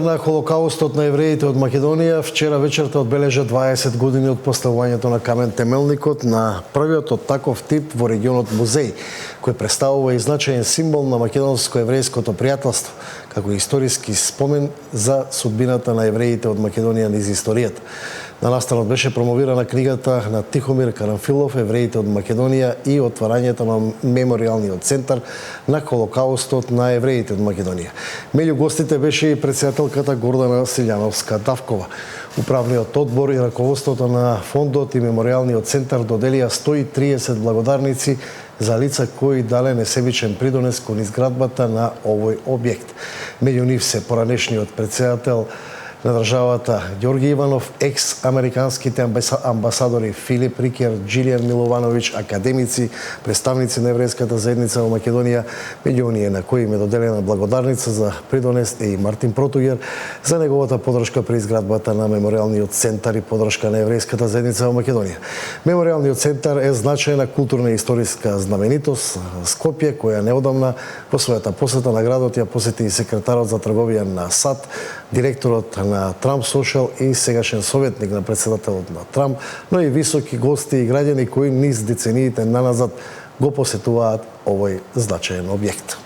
На Холокаустот на евреите од Македонија вчера вечерта одбележа 20 години од поставувањето на камен темелникот на првиот од таков тип во регионот музеј, кој представува и значаен символ на македонско-еврејското пријателство, како историски спомен за судбината на евреите од Македонија низ историјата. На настанот беше промовирана книгата на Тихомир Карамфилов "Евреите од Македонија" и отварањето на меморијалниот центар на Холокаустот на евреите од Македонија. Меѓу гостите беше и претседателката Гордана Силјановска-Давкова. Управниот одбор и раководството на фондот и меморијалниот центар доделија 130 благодарници за лица кои дале несебичен придонес кон изградбата на овој објект. Меѓу нив се поранешниот претседател на државата Ѓорги Иванов, екс-американските амбасадори Филип Рикер, Джилијан Миловановиќ, академици, представници на еврејската заедница во Македонија, меѓу оние на кои им е доделена благодарница за придонес е и Мартин Протугер за неговата подршка при изградбата на меморијалниот центар и подршка на еврејската заедница во Македонија. Меморијалниот центар е значајна културна и историска знаменитост Скопје, која неодамна во својата посета на градот ја посети и секретарот за трговија на САД, директорот на Трамп Сошел и сегашен советник на претседателот на Трамп, но и високи гости и граѓани кои низ децениите наназад го посетуваат овој значаен објект.